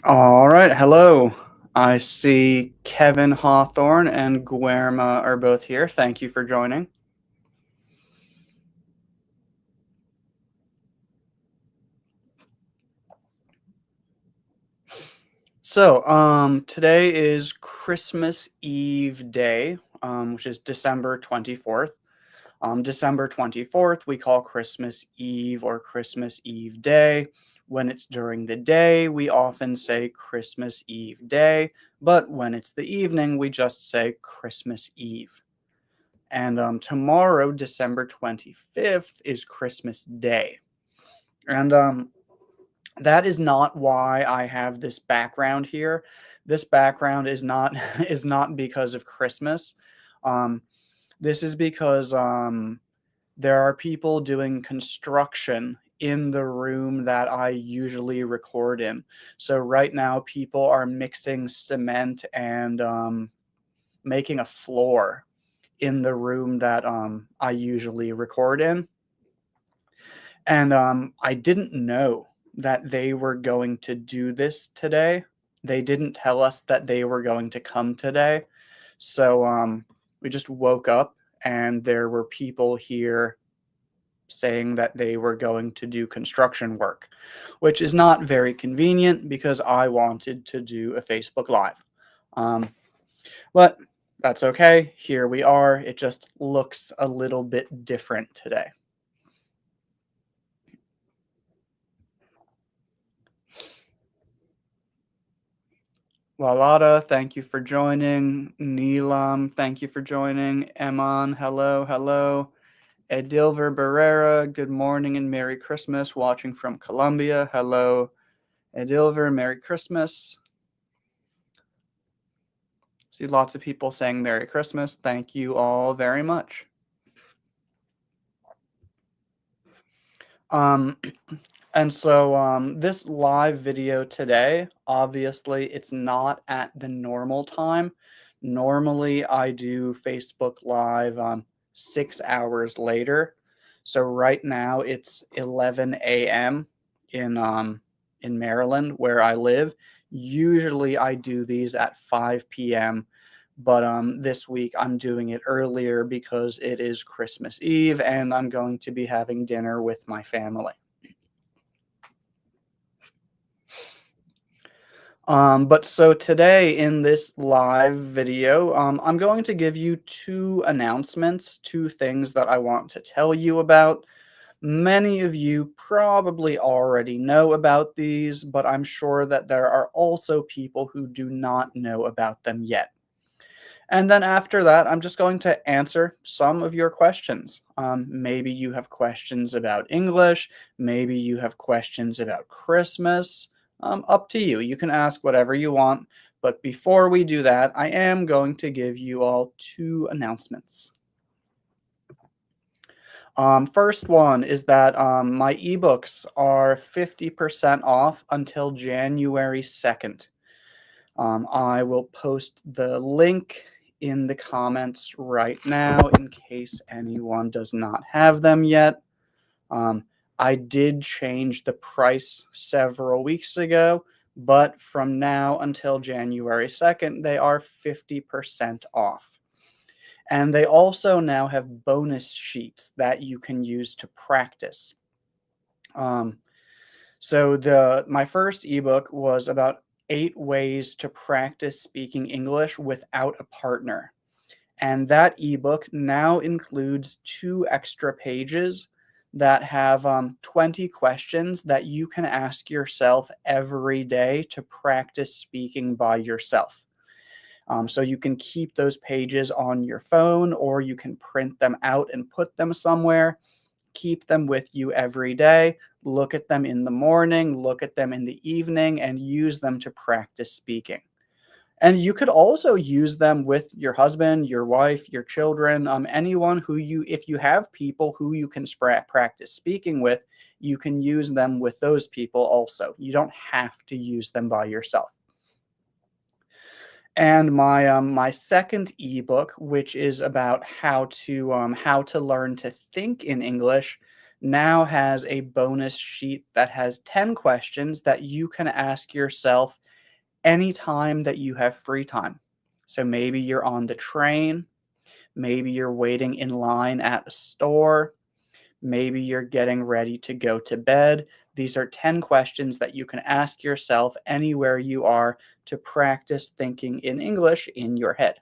All right, hello. I see Kevin Hawthorne and Guerma are both here. Thank you for joining. Today is Christmas Eve Day, which is December 24th. December 24th, we call Christmas Eve or Christmas Eve Day. When it's during the day, we often say Christmas Eve Day, but when it's the evening, we just say Christmas Eve. And tomorrow, December 25th, is Christmas Day. And that is not why I have this background here. This background is not is not because of Christmas. Um, this is because there are people doing construction in the room that I usually record in. So right now, people are mixing cement and making a floor in the room that I usually record in. And I didn't know that they were going to do this today. They didn't tell us that they were going to come today. So we just woke up and there were people here saying that they were going to do construction work, which is not very convenient because I wanted to do a Facebook Live. Um, but that's okay. Here we are. It just looks a little bit different today. Walada, thank you for joining. Neelam, thank you for joining. Eman, hello, hello. Edilver Barrera, good morning and Merry Christmas. Watching from Colombia. Hello, Edilver, Merry Christmas. See lots of people saying Merry Christmas. Thank you all very much. Um, this live video today, obviously, it's not at the normal time. Normally, I do Facebook Live 6 hours later. So right now it's 11 a.m. In Maryland, where I live. Usually, I do these at 5 p.m. But this week I'm doing it earlier because it is Christmas Eve and I'm going to be having dinner with my family. But so today in this live video, I'm going to give you two announcements, two things that I want to tell you about. Many of you probably already know about these, but I'm sure that there are also people who do not know about them yet. And then after that, I'm just going to answer some of your questions. Maybe you have questions about English. Maybe you have questions about Christmas. Up to you. You can ask whatever you want. But before we do that, I am going to give you all two announcements. First one is that my ebooks are 50% off until January 2nd. I will post the link in the comments right now in case anyone does not have them yet. I did change the price several weeks ago, but from now until January 2nd, they are 50% off. And they also now have bonus sheets that you can use to practice. Um, my first ebook was about 8 ways to practice speaking English without a partner. And that ebook now includes 2 extra pages that have 20 questions that you can ask yourself every day to practice speaking by yourself. So you can keep those pages on your phone or you can print them out and put them somewhere. Keep them with you every day. Look at them in the morning, look at them in the evening, and use them to practice speaking. And you could also use them with your husband, your wife, your children, anyone who if you have people who you can practice speaking with, you can use them with those people also. You don't have to use them by yourself. And my second ebook, which is about how to learn to think in English, now has a bonus sheet that has 10 questions that you can ask yourself anytime that you have free time. So maybe you're on the train, maybe you're waiting in line at a store, maybe you're getting ready to go to bed. These are 10 questions that you can ask yourself anywhere you are to practice thinking in English in your head.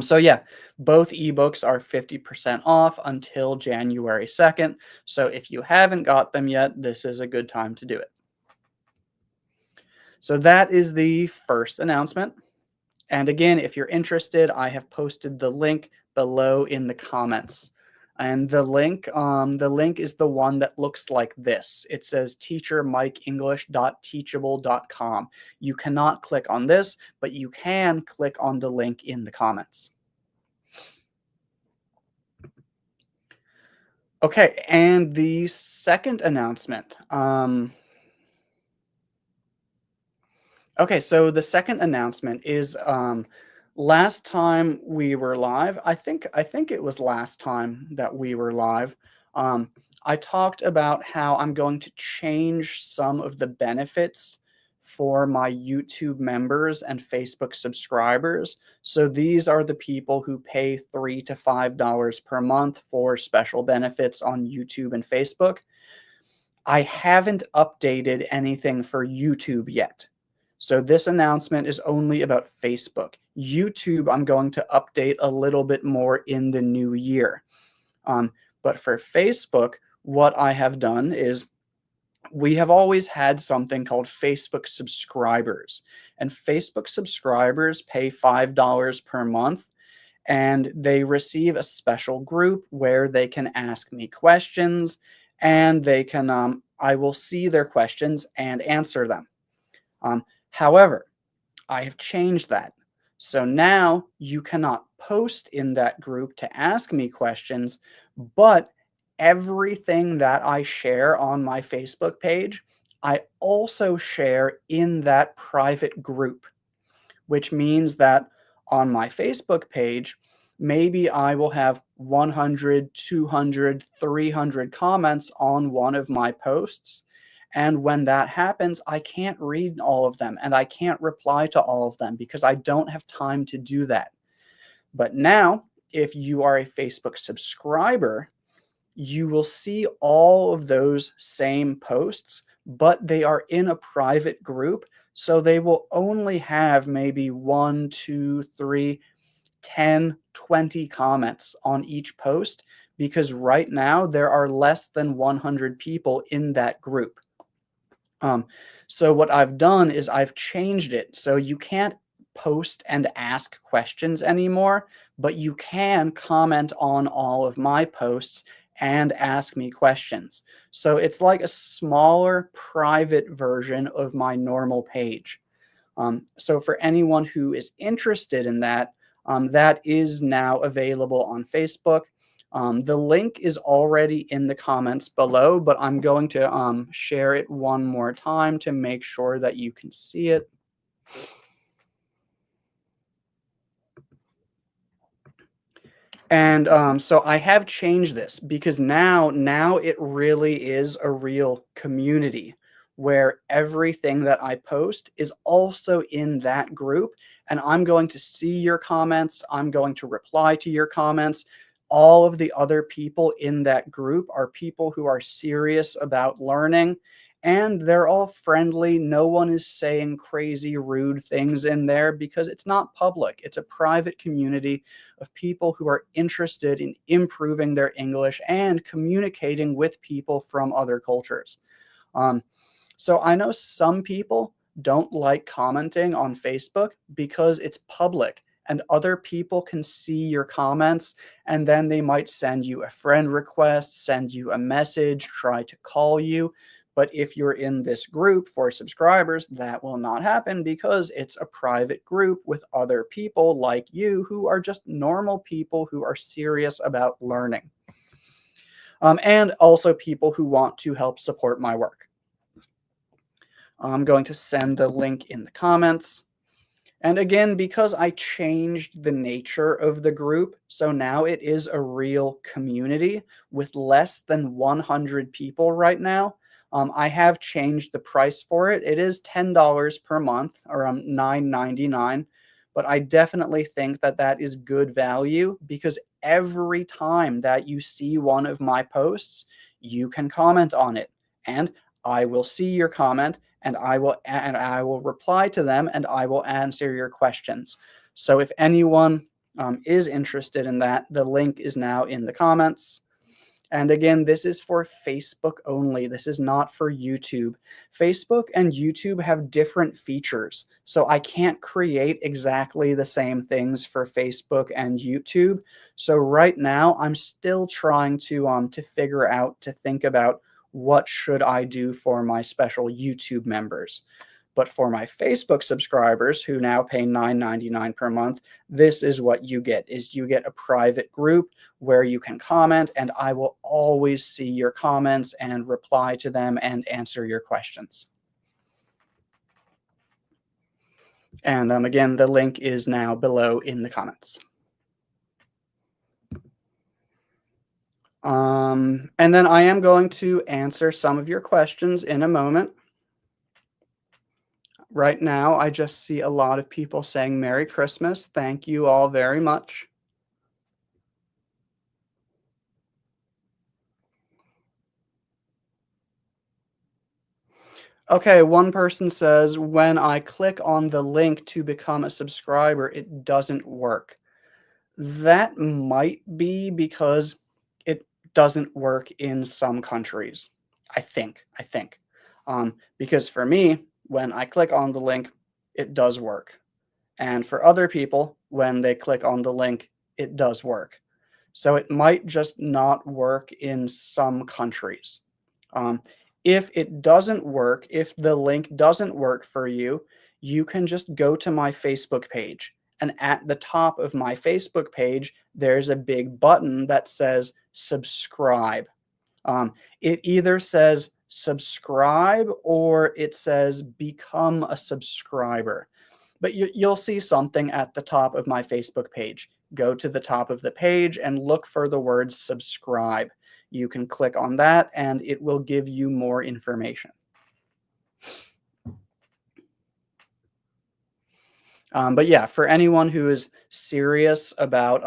So yeah, both ebooks are 50% off until January 2nd. So if you haven't got them yet, this is a good time to do it. So that is the first announcement. And again, if you're interested, I have posted the link below in the comments. And the link is the one that looks like this. It says teachermikeenglish.teachable.com. You cannot click on this, but you can click on the link in the comments. Okay, and the second announcement. Okay, so the second announcement is last time we were live, I think it was last time that we were live. Um, I talked about how I'm going to change some of the benefits for my YouTube members and Facebook subscribers. So these are the people who pay $3 to $5 per month for special benefits on YouTube and Facebook. I haven't updated anything for YouTube yet. So this announcement is only about Facebook. YouTube, I'm going to update a little bit more in the new year. Um, but for Facebook, what I have done is we have always had something called Facebook subscribers. And Facebook subscribers pay $5 per month and they receive a special group where they can ask me questions and they can I will see their questions and answer them. However, I have changed that. So now you cannot post in that group to ask me questions, but everything that I share on my Facebook page, I also share in that private group, which means that on my Facebook page, maybe I will have 100, 200, 300 comments on one of my posts. And when that happens, I can't read all of them and I can't reply to all of them because I don't have time to do that. But now, if you are a Facebook subscriber, you will see all of those same posts, but they are in a private group. So they will only have maybe 1, 2, 3, 10, 20 comments on each post because right now there are less than 100 people in that group. Um, so what I've done is I've changed it so you can't post and ask questions anymore, but you can comment on all of my posts and ask me questions. So it's like a smaller private version of my normal page. So for anyone who is interested in that, that is now available on Facebook. The link is already in the comments below, but I'm going to share it one more time to make sure that you can see it. And so I have changed this because now it really is a real community where everything that I post is also in that group. And I'm going to see your comments. I'm going to reply to your comments. All of the other people in that group are people who are serious about learning. And they're all friendly. No one is saying crazy, rude things in there because it's not public. It's a private community of people who are interested in improving their English and communicating with people from other cultures. Um, so I know some people don't like commenting on Facebook because it's public and other people can see your comments and then they might send you a friend request, send you a message, try to call you. But if you're in this group for subscribers, that will not happen because it's a private group with other people like you who are just normal people who are serious about learning. And also people who want to help support my work. I'm going to send the link in the comments. And again, because I changed the nature of the group, so now it is a real community with less than 100 people right now. I have changed the price for it. It is $10 per month, or $9.99, but I definitely think that that is good value because every time that you see one of my posts, you can comment on it, and I will see your comment, and I will reply to them, and I will answer your questions. So if anyone is interested in that, the link is now in the comments. And again, this is for Facebook only. This is not for YouTube. Facebook and YouTube have different features. So I can't create exactly the same things for Facebook and YouTube. So right now I'm still trying to figure out, to think about what should I do for my special YouTube members. But for my Facebook subscribers who now pay $9.99 per month, this is what you get, is you get a private group where you can comment, and I will always see your comments and reply to them and answer your questions. And again, the link is now below in the comments. And then I am going to answer some of your questions in a moment. Right now, I just see a lot of people saying Merry Christmas. Thank you all very much. Okay, one person says, when I click on the link to become a subscriber, it doesn't work. That might be because it doesn't work in some countries. I think. Because for me, when I click on the link, it does work. And for other people, when they click on the link, it does work. So it might just not work in some countries. Um, if it doesn't work, if the link doesn't work for you, you can just go to my Facebook page. And at the top of my Facebook page, there's a big button that says subscribe. It either says subscribe or it says become a subscriber. But you'll see something at the top of my Facebook page. Go to the top of the page and look for the word subscribe. You can click on that and it will give you more information. But yeah, for anyone who is serious about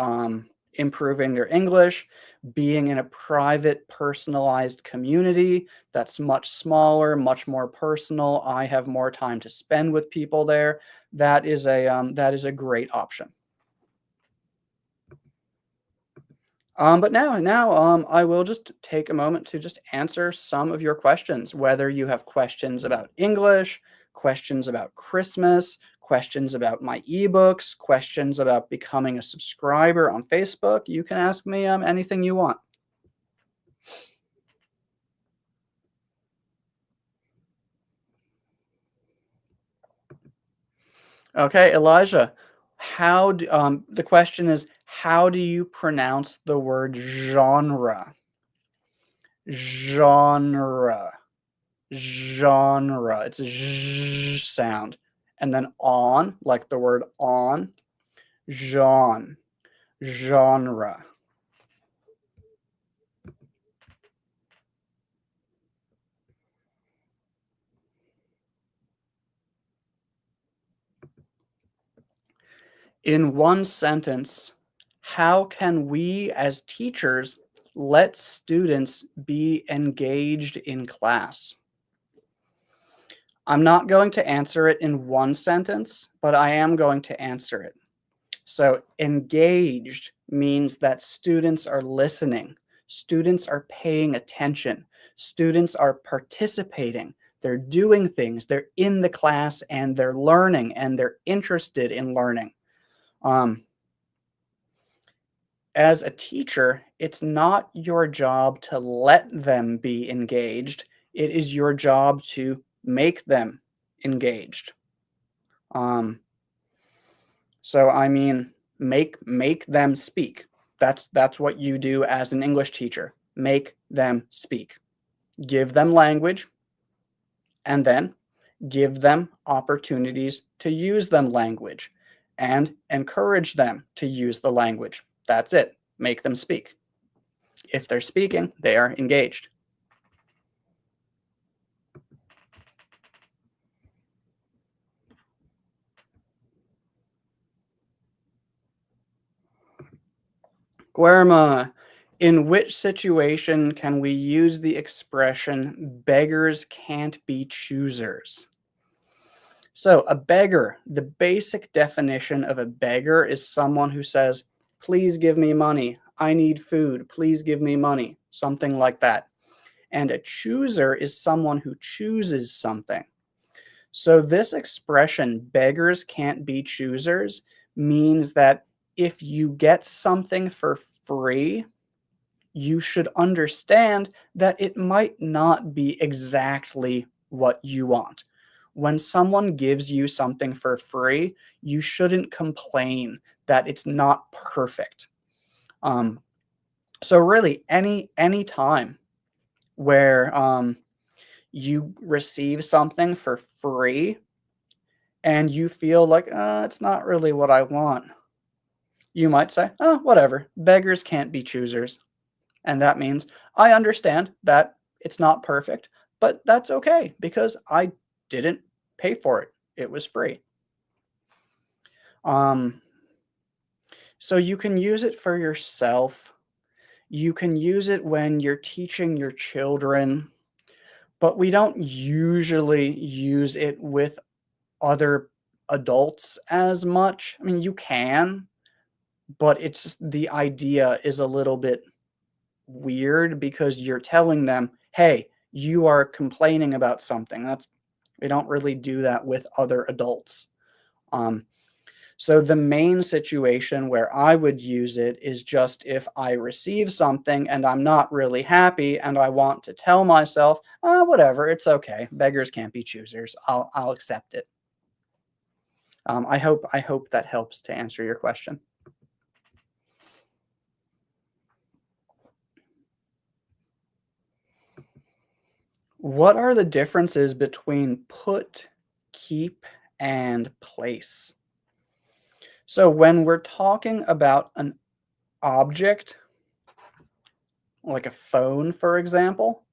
improving their English, being in a private, personalized community that's much smaller, much more personal, I have more time to spend with people there. That is a great option. But now, I will just take a moment to just answer some of your questions, whether you have questions about English, questions about Christmas, questions about my ebooks, questions about becoming a subscriber on Facebook. You can ask me anything you want. Okay, Elijah, the question is, how do you pronounce the word genre? Genre. Genre. It's a zh sound. And then on, like the word on, genre. In one sentence, how can we as teachers let students be engaged in class? I'm not going to answer it in one sentence, but I am going to answer it. So engaged means that students are listening, students are paying attention, students are participating, they're doing things, they're in the class and they're learning and they're interested in learning. As a teacher, it's not your job to let them be engaged. It is your job to make them engaged. Um, So I mean, make them speak. That's what you do as an English teacher. Make them speak. Give them language and then give them opportunities to use them language and encourage them to use the language. That's it. Make them speak. If they're speaking, they are engaged. Guerma, in which situation can we use the expression beggars can't be choosers? So, a beggar, the basic definition of a beggar is someone who says, please give me money. I need food. Please give me money. Something like that. And a chooser is someone who chooses something. So, this expression, beggars can't be choosers, means that if you get something for free, you should understand that it might not be exactly what you want. When someone gives you something for free, you shouldn't complain that it's not perfect. Um, so really, any time where you receive something for free and you feel like it's not really what I want, you might say, "Oh, whatever. Beggars can't be choosers." And that means I understand that it's not perfect, but that's okay because I didn't pay for it. It was free. Um, so you can use it for yourself. You can use it when you're teaching your children, but we don't usually use it with other adults as much. I mean, you can, but it's just the idea is a little bit weird because you're telling them, "Hey, you are complaining about something." That's we don't really do that with other adults. Um, so the main situation where I would use it is just if I receive something and I'm not really happy and I want to tell myself, whatever, it's okay. Beggars can't be choosers. I'll accept it." I hope that helps to answer your question. What are the differences between put, keep, and place? So when we're talking about an object, like a phone, for example,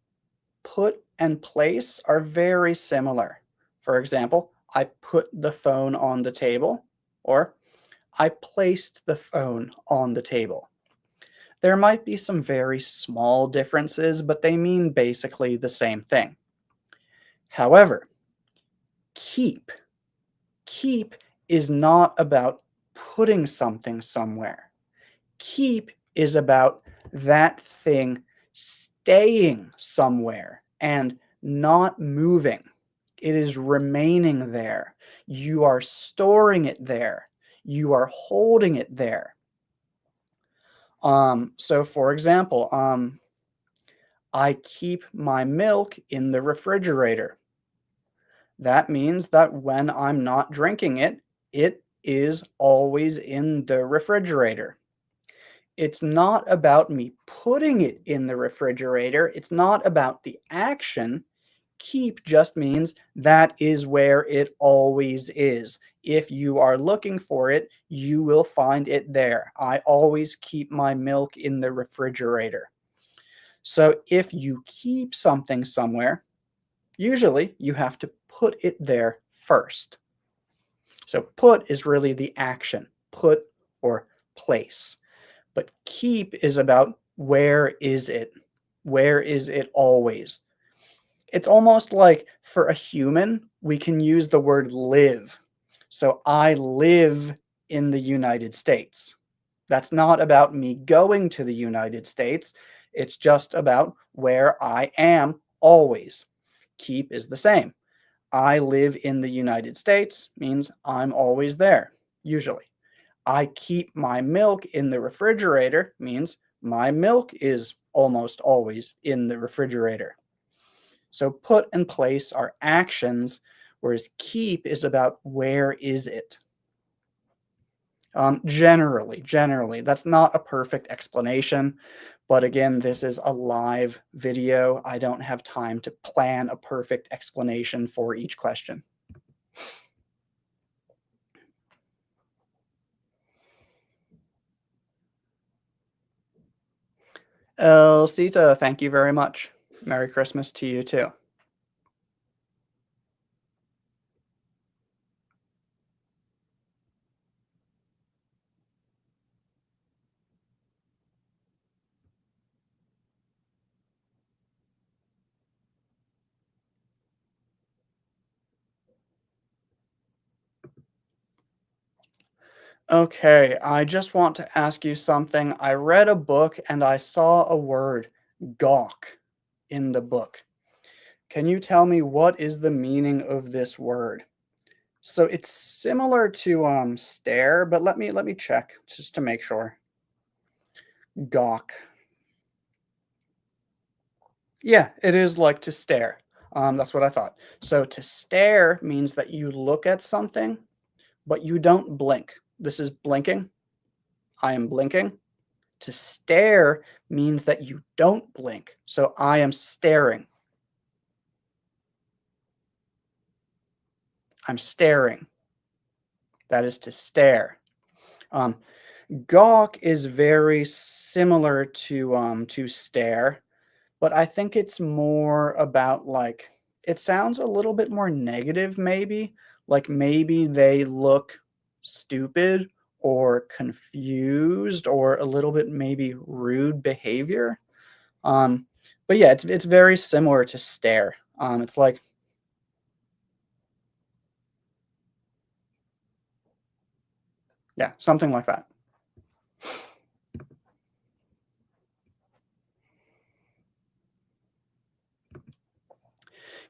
put and place are very similar. For example, I put the phone on the table, or I placed the phone on the table. There might be some very small differences, but they mean basically the same thing. However, keep. Keep is not about putting something somewhere. Keep is about that thing staying somewhere and not moving. It is remaining there. You are storing it there. You are holding it there. So for example, I keep my milk in the refrigerator. That means that when I'm not drinking it, it is always in the refrigerator. It's not about me putting it in the refrigerator. It's not about the action. Keep just means that is where it always is. If you are looking for it, you will find it there. I always keep my milk in the refrigerator. So if you keep something somewhere, usually you have to put it there first. So put is really the action, put or place. But keep is about where is it? Where is it always? It's almost like for a human, we can use the word live. So I live in the United States. That's not about me going to the United States. It's just about where I am always. Keep is the same. I live in the United States means I'm always there, usually. I keep my milk in the refrigerator means my milk is almost always in the refrigerator. So put and place are actions, whereas keep is about where is it. Generally, that's not a perfect explanation, but again, this is a live video. I don't have time to plan a perfect explanation for each question. Elsita, thank you very much. Merry Christmas to you too. Okay, I just want to ask you something. I read a book and I saw a word, gawk, in the book. Can you tell me what is the meaning of this word? So it's similar to stare, but let me check just to make sure. Gawk. Yeah, it is like to stare. That's what I thought. So to stare means that you look at something, but you don't blink. This is blinking. I am blinking. To stare means that you don't blink. So I am staring. I'm staring. That is to stare. Um, Gawk is very similar to stare, but I think it's more about like it sounds a little bit more negative maybe, like maybe they look stupid or confused or a little bit maybe rude behavior. Um, but yeah, it's very similar to stare. It's like yeah, something like that.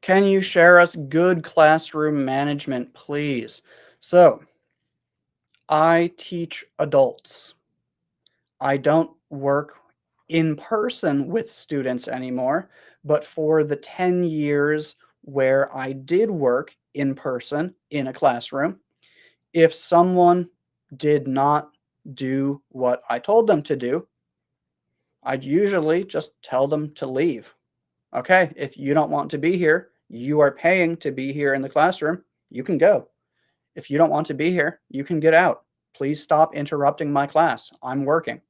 Can you share us good classroom management, please? So, I teach adults. I don't work in person with students anymore, but for the 10 years where I did work in person in a classroom, if someone did not do what I told them to do, I'd usually just tell them to leave. Okay, if you don't want to be here, you are paying to be here in the classroom, you can go. If you don't want to be here, you can get out. Please stop interrupting my class. I'm working.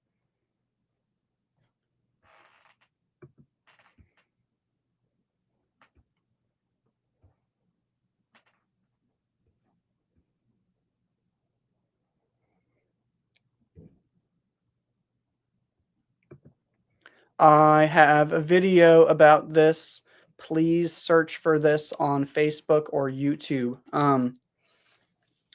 I have a video about this. Please search for this on Facebook or YouTube.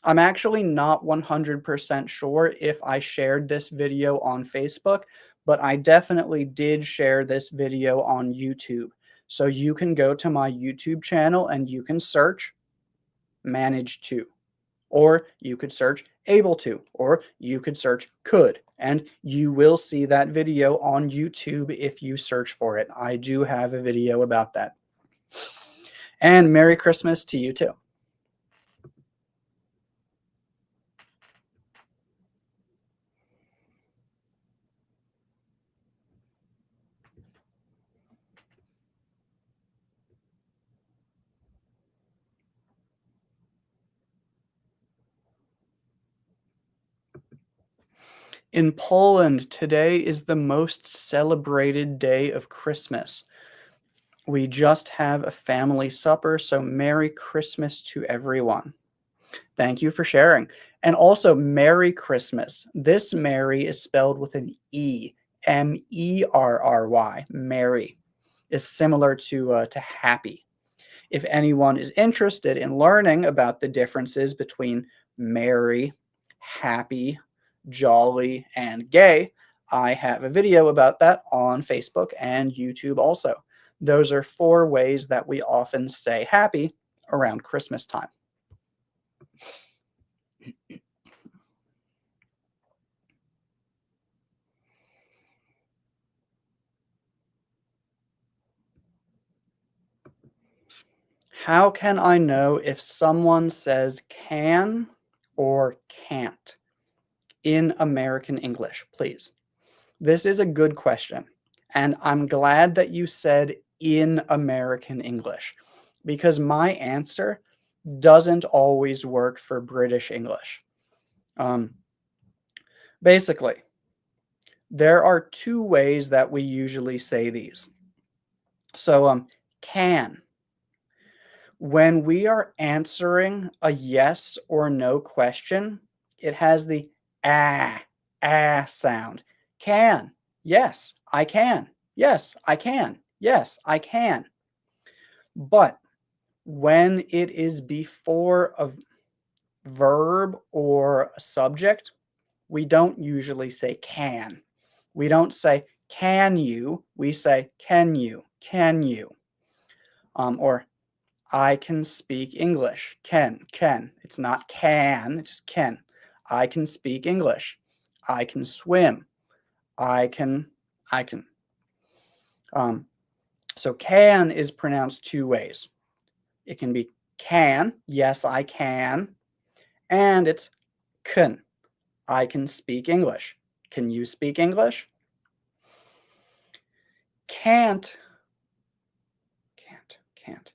I'm actually not 100% sure if I shared this video on Facebook, but I definitely did share this video on YouTube. So you can go to my YouTube channel and you can search manage to, or you could search able to, or you could search could, and you will see that video on YouTube if you search for it. I do have a video about that. And Merry Christmas to you too. In Poland, today is the most celebrated day of Christmas. We just have a family supper, so Merry Christmas to everyone. Thank you for sharing. And also, Merry Christmas. This Mary is spelled with an E, Merry. Merry is similar to happy. If anyone is interested in learning about the differences between merry, happy, jolly, and gay, I have a video about that on Facebook and YouTube also. Those are four ways that we often say happy around Christmas time. How can I know if someone says can or can't in American English, please? This is a good question. And I'm glad that you said in American English because my answer doesn't always work for British English. Um, Basically, there are two ways that we usually say these. So, can. When we are answering a yes or no question, it has the sound. Can. Yes, I can. Yes, I can. Yes, I can. But when it is before a verb or a subject, we don't usually say can. We don't say can you, we say can you, can you. Or I can speak English. Can. It's not can, it's just can. I can speak English. I can swim. I can. Um, so can is pronounced two ways. It can be can, yes, I can, and it's can. I can speak English. Can you speak English? Can't, can't.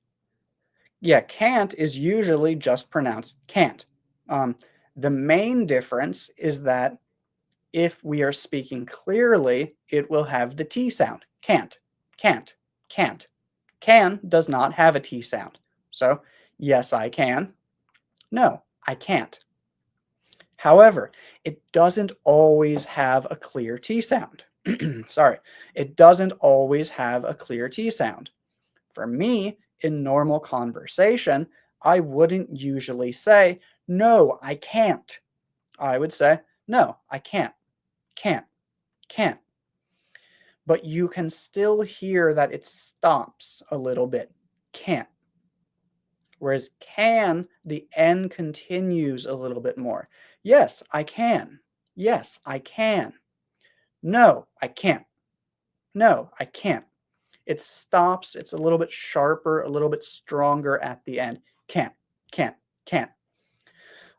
Yeah, can't is usually just pronounced can't. Um, the main difference is that if we are speaking clearly, it will have the T sound. Can't, can't, can't. Can does not have a T sound. So, yes, I can. No, I can't. However, it doesn't always have a clear T sound. Sorry, it doesn't always have a clear T sound. For me, in normal conversation, I wouldn't usually say, no, I can't. I would say, no, I can't, can't. But you can still hear that it stops a little bit. Can't. Whereas can, the N continues a little bit more. Yes, I can. Yes, I can. No, I can't. No, I can't. It stops. It's a little bit sharper, a little bit stronger at the end. Can't, can't, can't.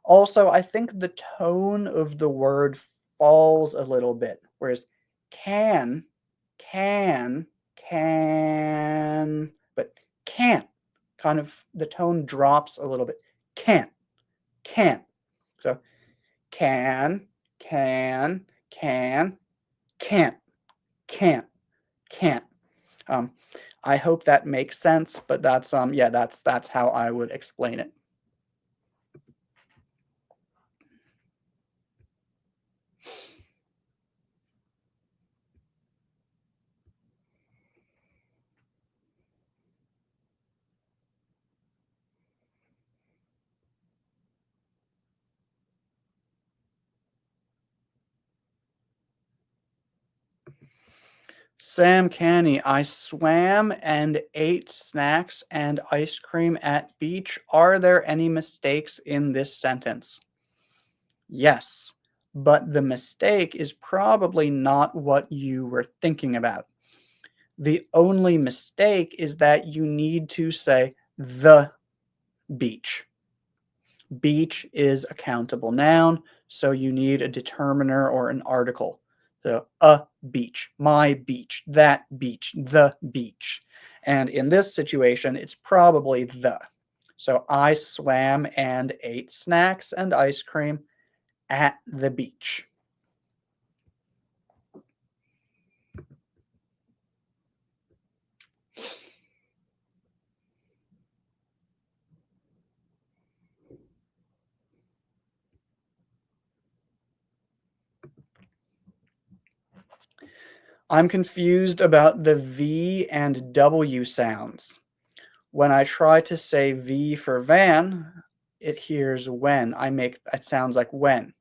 Also, I think the tone of the word falls a little bit, whereas can, can, but can't, kind of the tone drops a little bit. Can't. So can, can't, can't. Um, I hope that makes sense, but that's yeah, that's how I would explain it. Sam Canny, I swam and ate snacks and ice cream at beach. Are there any mistakes in this sentence? Yes, but the mistake is probably not what you were thinking about. The only mistake is that you need to say the beach. Beach is a countable noun, so you need a determiner or an article. So a beach, my beach, that beach, the beach. And in this situation, it's probably the. So I swam and ate snacks and ice cream at the beach. I'm confused about the V and W sounds. When I try to say V for van, it hears when. I make it sounds like when.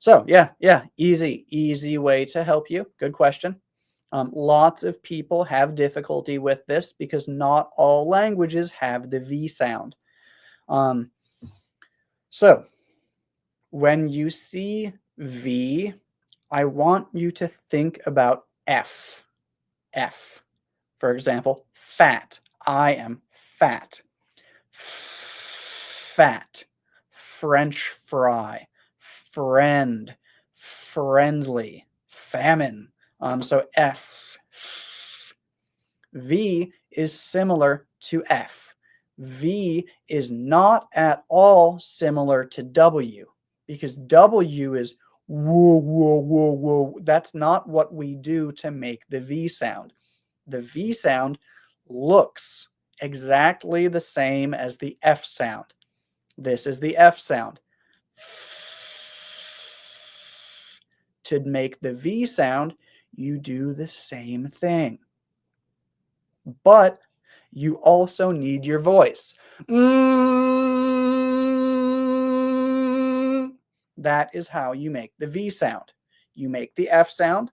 So yeah, easy way to help you. Good question. Lots of people have difficulty with this because not all languages have the V sound. Um, so when you see V, I want you to think about F. F. For example, fat. I am fat. Fat. French fry. Friend. Friendly. Famine. So F. V is similar to F. V is not at all similar to W because W is whoa, whoa, whoa, whoa. That's not what we do to make the V sound. The V sound looks exactly the same as the F sound. This is the F sound. To make the V sound, you do the same thing. But you also need your voice. That is how you make the V sound. You make the F sound,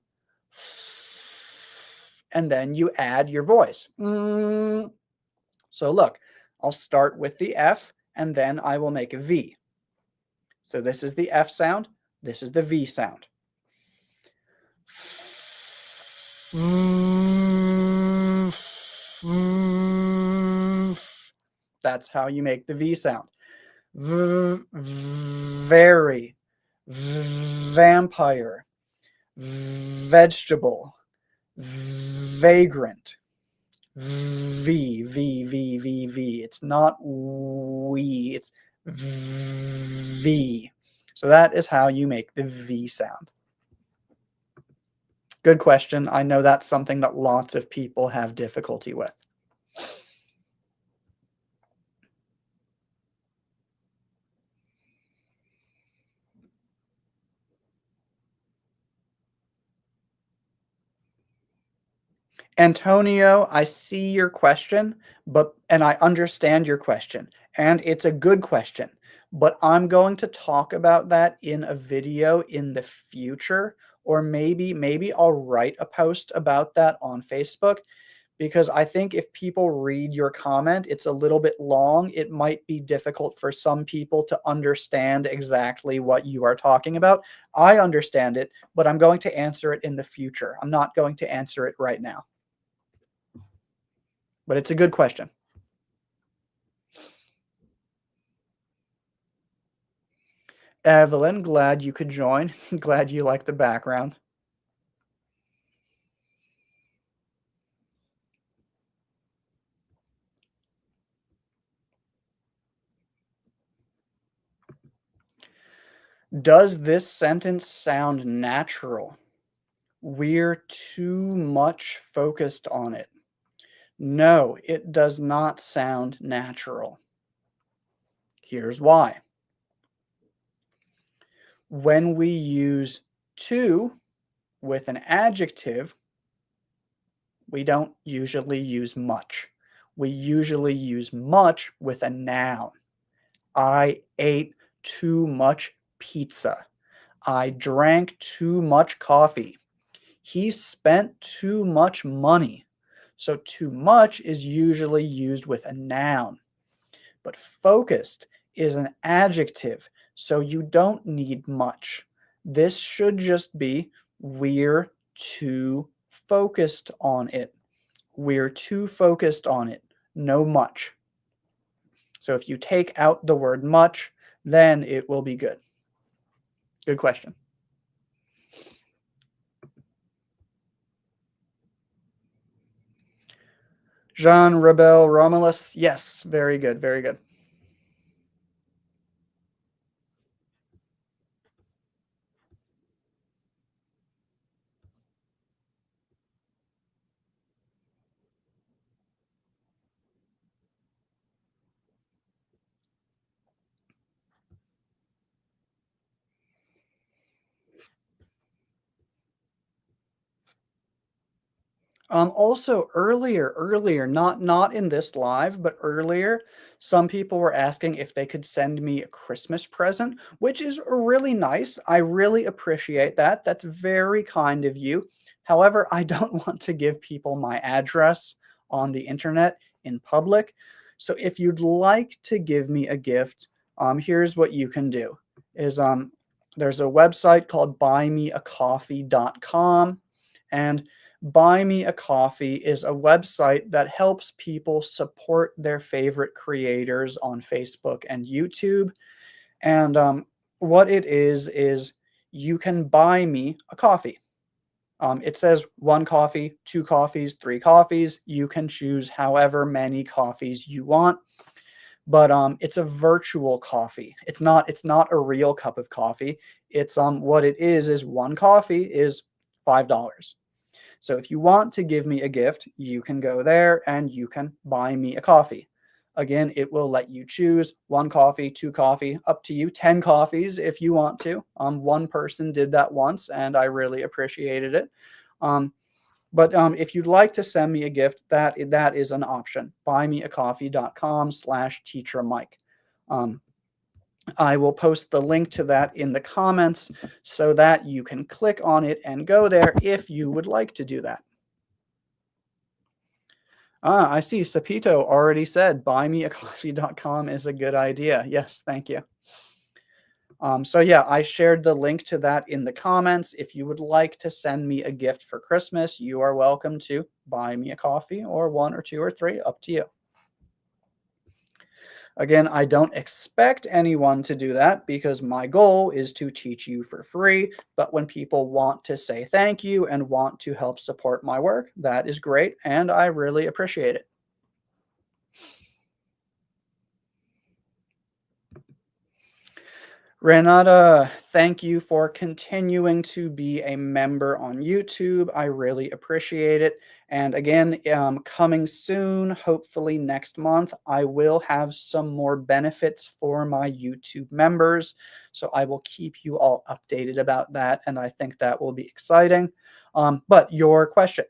and then you add your voice. So look, I'll start with the F, and then I will make a V. So this is the F sound. This is the V sound. That's how you make the V sound. Very, vampire, vegetable, vagrant, V. It's not we, it's V. So that is how you make the V sound. Good question. I know that's something that lots of people have difficulty with. Antonio, I see your question, and I understand your question, and it's a good question, but I'm going to talk about that in a video in the future, or maybe I'll write a post about that on Facebook, because I think if people read your comment, it's a little bit long. It might be difficult for some people to understand exactly what you are talking about. I understand it, but I'm going to answer it in the future. I'm not going to answer it right now. But it's a good question. Evelyn, glad you could join. Glad you like the background. Does this sentence sound natural? We're too much focused on it. No, it does not sound natural. Here's why. When we use to with an adjective, we don't usually use much. We usually use much with a noun. I ate too much pizza. I drank too much coffee. He spent too much money. So too much is usually used with a noun. But focused is an adjective, so you don't need much. This should just be we're too focused on it. We're too focused on it. No much. So if you take out the word much, then it will be good. Good question. Jean Rebel Romulus. Yes, very good, very good. Also earlier, not in this live, but earlier, some people were asking if they could send me a Christmas present, which is really nice. I really appreciate that. That's very kind of you. However, I don't want to give people my address on the internet in public. So if you'd like to give me a gift, here's what you can do. Is there's a website called buymeacoffee.com, and Buy Me a Coffee is a website that helps people support their favorite creators on Facebook and YouTube. And what it is you can buy me a coffee. It says one coffee, two coffees, three coffees. You can choose however many coffees you want, but it's a virtual coffee. It's not a real cup of coffee. It's what it is one coffee is $5. So if you want to give me a gift, you can go there and you can buy me a coffee. Again, it will let you choose one coffee, two coffee, up to you, 10 coffees if you want to. One person did that once and I really appreciated it. But if you'd like to send me a gift, that is an option. Buymeacoffee.com/teachermike. I will post the link to that in the comments so that you can click on it and go there if you would like to do that. Ah, I see. Sapito already said buymeacoffee.com is a good idea. Yes, thank you. So yeah, I shared the link to that in the comments. If you would like to send me a gift for Christmas, you are welcome to buy me a coffee or one or two or three, up to you. Again, I don't expect anyone to do that because my goal is to teach you for free. But when people want to say thank you and want to help support my work, that is great, and I really appreciate it. Renata, thank you for continuing to be a member on YouTube. I really appreciate it. And again, coming soon, hopefully next month, I will have some more benefits for my YouTube members. So I will keep you all updated about that. And I think that will be exciting. But your question,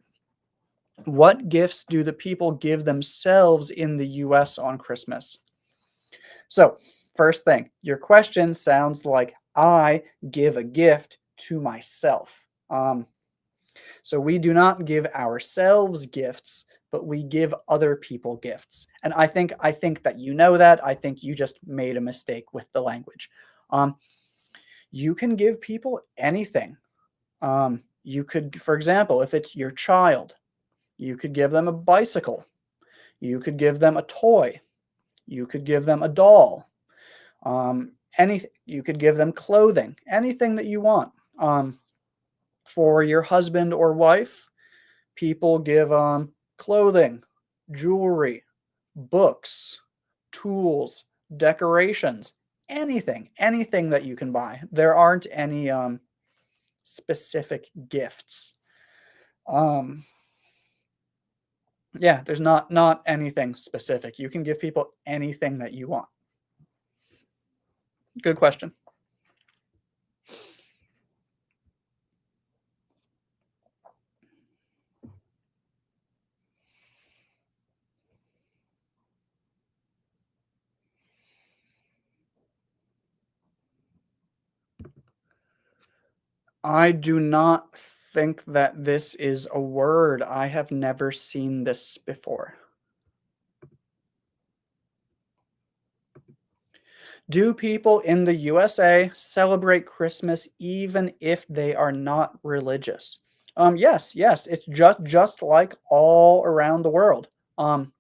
what gifts do the people give themselves in the US on Christmas? So, first thing, your question sounds like I give a gift to myself. So we do not give ourselves gifts, but we give other people gifts. And I think that you know that. I think you just made a mistake with the language. Um, you can give people anything. You could, for example, if it's your child, you could give them a bicycle. You could give them a toy. You could give them a doll. Anything, you could give them clothing, anything that you want. For your husband or wife, people give clothing, jewelry, books, tools, decorations, anything that you can buy. There aren't any specific gifts. Um, yeah, there's not anything specific. You can give people anything that you want. Good question. I do not think that this is a word. I have never seen this before. Do people in the USA celebrate Christmas even if they are not religious? Yes, it's just like all around the world. Um,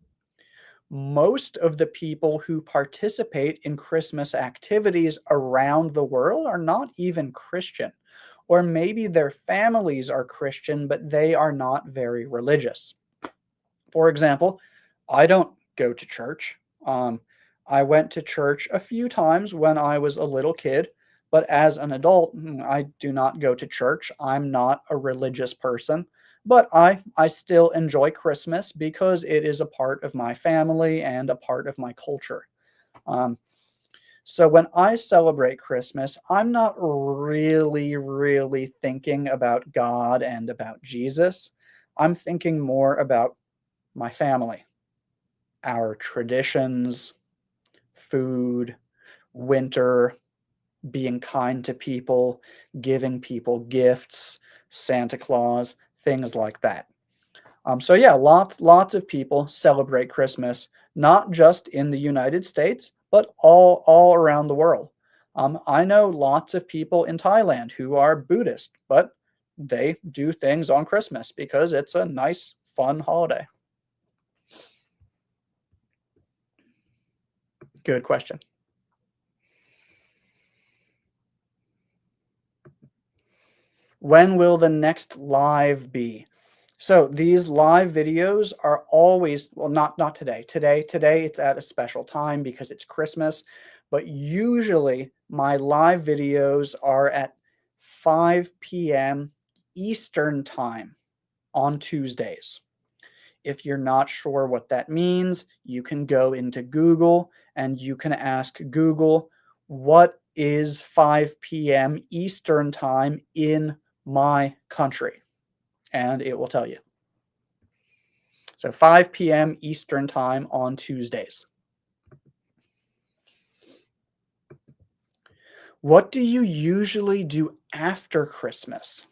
Most of the people who participate in Christmas activities around the world are not even Christian. Or maybe their families are Christian, but they are not very religious. For example, I don't go to church. I went to church a few times when I was a little kid, but as an adult, I do not go to church. I'm not a religious person, but I still enjoy Christmas because it is a part of my family and a part of my culture. Um, so when I celebrate Christmas, I'm not really thinking about God and about Jesus. I'm thinking more about my family, our traditions, food, winter, being kind to people, giving people gifts, Santa Claus, things like that. So yeah, lots of people celebrate Christmas, not just in the United States, but all around the world. I know lots of people in Thailand who are Buddhist, but they do things on Christmas because it's a nice, fun holiday. Good question. When will the next live be? So these live videos are always, well, not today. Today it's at a special time because it's Christmas, but usually my live videos are at 5 p.m. Eastern time on Tuesdays. If you're not sure what that means, you can go into Google and you can ask Google, what is 5 p.m. Eastern time in my country? And it will tell you. So 5 p.m. Eastern time on Tuesdays. What do you usually do after Christmas?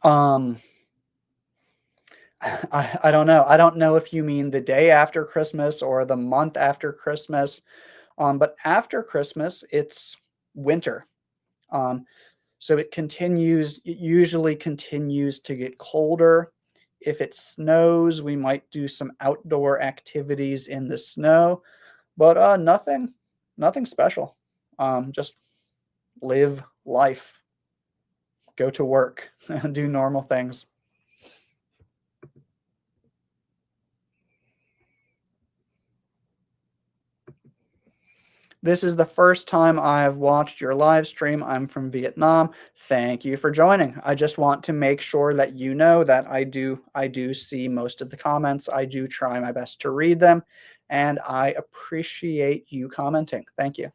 Um, I don't know. I don't know if you mean the day after Christmas or the month after Christmas. But after Christmas, it's winter. Um, so it usually continues to get colder. If it snows, we might do some outdoor activities in the snow, but nothing special. Just live life, go to work, do normal things. This is the first time I've watched your live stream. I'm from Vietnam. Thank you for joining. I just want to make sure that you know that I do see most of the comments. I do try my best to read them, and I appreciate you commenting. Thank you.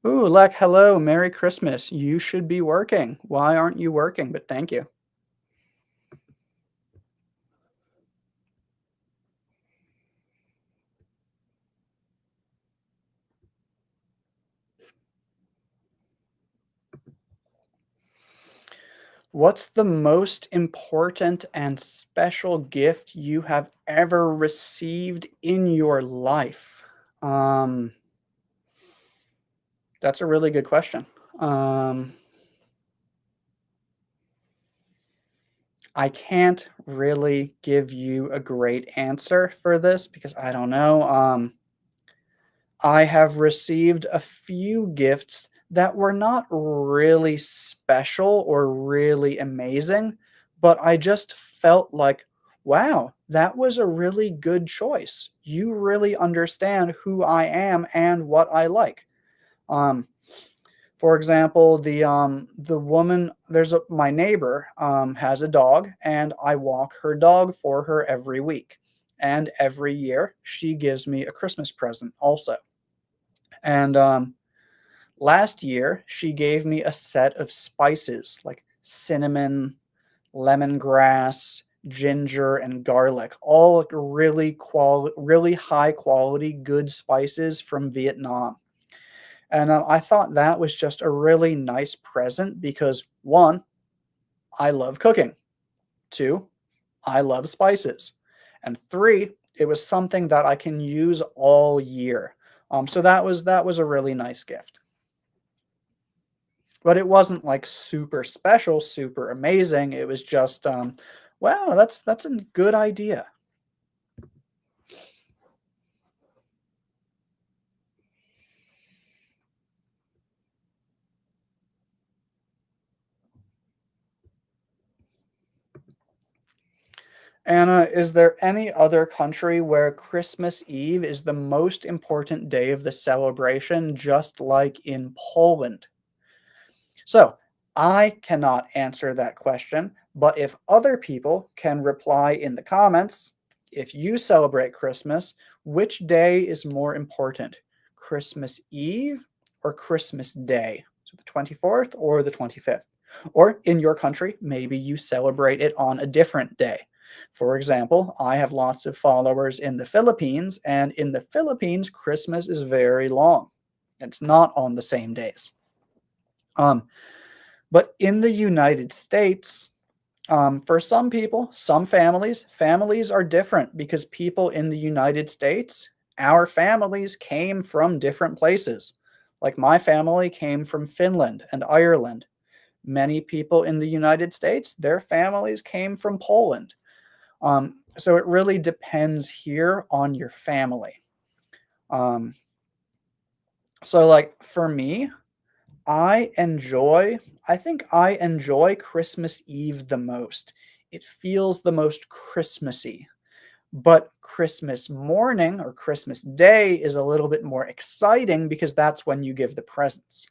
Ooh, Lek, hello. Merry Christmas. You should be working. Why aren't you working? But thank you. What's the most important and special gift you have ever received in your life? Um, that's a really good question. Um, I can't really give you a great answer for this because I don't know. I have received a few gifts that were not really special or really amazing, but I just felt like, wow, that was a really good choice. You really understand who I am and what I like. Um, for example, the woman there's a my neighbor has a dog, and I walk her dog for her every week. And every year she gives me a Christmas present also. And last year, she gave me a set of spices like cinnamon, lemongrass, ginger, and garlic, all like really high quality, good spices from Vietnam. And I thought that was just a really nice present because one, I love cooking. Two, I love spices. And three, it was something that I can use all year. So that was a really nice gift. But it wasn't, like, super special, super amazing, it was just, "Wow, that's a good idea." Anna, is there any other country where Christmas Eve is the most important day of the celebration, just like in Poland? So, I cannot answer that question, but if other people can reply in the comments, if you celebrate Christmas, which day is more important? Christmas Eve or Christmas Day? So the 24th or the 25th? Or in your country, maybe you celebrate it on a different day. For example, I have lots of followers in the Philippines, and in the Philippines, Christmas is very long. It's not on the same days. Um, but in the United States, for some people, some families are different because people in the United States, our families came from different places. Like my family came from Finland and Ireland. Many people in the United States, their families came from Poland. So it really depends here on your family. Um, so, like for me, I enjoy I think I enjoy Christmas Eve the most. It feels the most Christmassy. But Christmas morning or Christmas Day is a little bit more exciting because that's when you give the presents.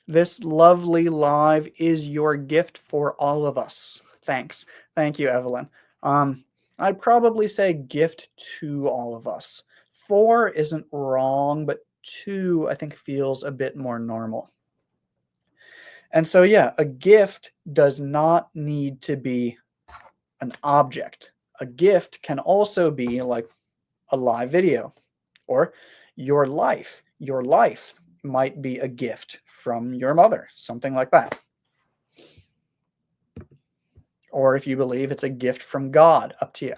This lovely live is your gift for all of us. Thanks. Thank you, Evelyn. Um, I'd probably say gift to all of us. Four isn't wrong, but two I think feels a bit more normal. And so, yeah, a gift does not need to be an object. A gift can also be like a live video or your life. Your life might be a gift from your mother, something like that. Or if you believe it's a gift from God, up to you.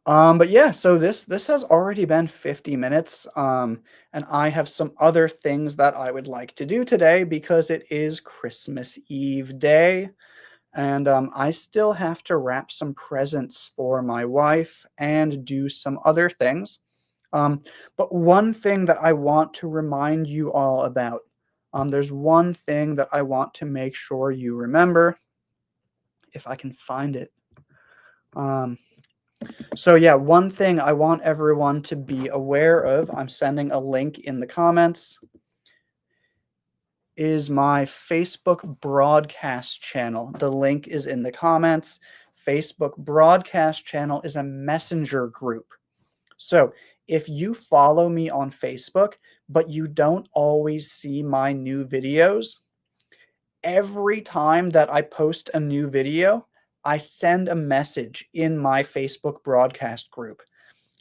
But yeah, so this has already been 50 minutes, and I have some other things that I would like to do today because it is Christmas Eve day, and I still have to wrap some presents for my wife and do some other things. Um, but one thing that I want to remind you all about, there's one thing that I want to make sure you remember, if I can find it. Um, So yeah, one thing I want everyone to be aware of, I'm sending a link in the comments, is my Facebook broadcast channel. The link is in the comments. Facebook broadcast channel is a messenger group. So if you follow me on Facebook, but you don't always see my new videos, every time that I post a new video, I send a message in my Facebook broadcast group.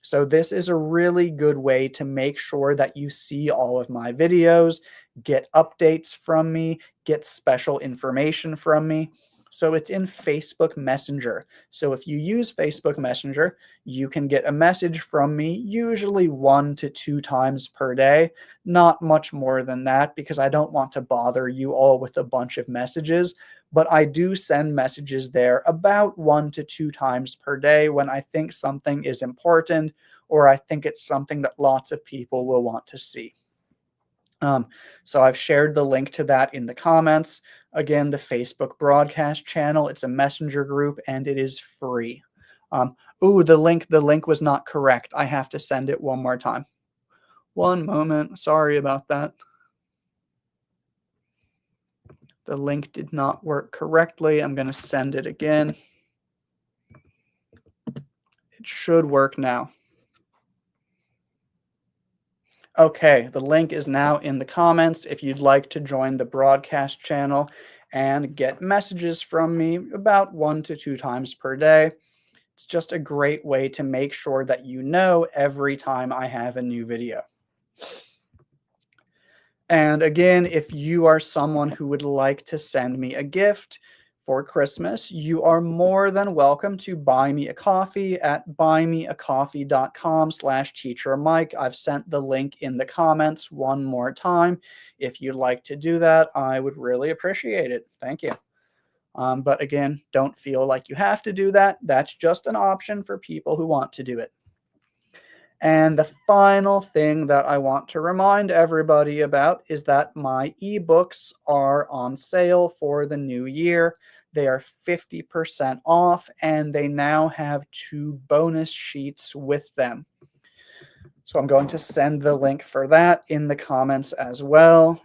So this is a really good way to make sure that you see all of my videos, get updates from me, get special information from me. So it's in Facebook Messenger. So if you use Facebook Messenger, you can get a message from me usually 1 to 2 times per day, not much more than that because I don't want to bother you all with a bunch of messages, but I do send messages there about 1 to 2 times per day when I think something is important or I think it's something that lots of people will want to see. Um, so I've shared the link to that in the comments. Again, the Facebook broadcast channel, it's a messenger group and it is free. Ooh, the link was not correct. I have to send it one more time. One moment. Sorry about that. The link did not work correctly. I'm going to send it again. It should work now. Okay, the link is now in the comments if you'd like to join the broadcast channel and get messages from me about 1 to 2 times per day. It's just a great way to make sure that you know every time I have a new video. And again, if you are someone who would like to send me a gift for Christmas, you are more than welcome to buy me a coffee at buymeacoffee.com/teachermike. I've sent the link in the comments one more time. If you'd like to do that, I would really appreciate it. Thank you. But again, don't feel like you have to do that. That's just an option for people who want to do it. And the final thing that I want to remind everybody about is that my ebooks are on sale for the new year. They are 50% off, and they now have 2 bonus sheets with them. So I'm going to send the link for that in the comments as well.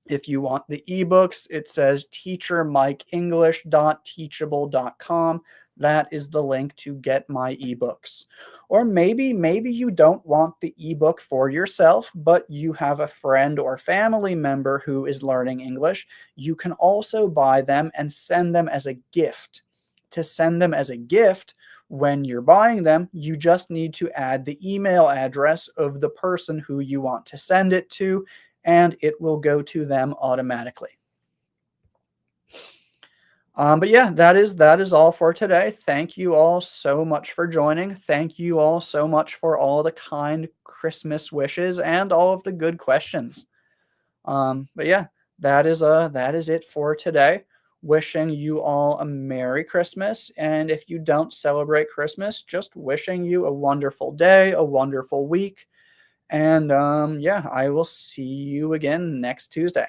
If you want the ebooks, it says teachermikeenglish.teachable.com. That is the link to get my ebooks. Or maybe you don't want the ebook for yourself, but you have a friend or family member who is learning English. You can also buy them and send them as a gift. To send them as a gift, when you're buying them, you just need to add the email address of the person who you want to send it to, and it will go to them automatically. But yeah, that is all for today. Thank you all so much for joining. Thank you all so much for all the kind Christmas wishes and all of the good questions. But yeah, that is it for today. Wishing you all a Merry Christmas, and if you don't celebrate Christmas, just wishing you a wonderful day, a wonderful week, and yeah, I will see you again next Tuesday.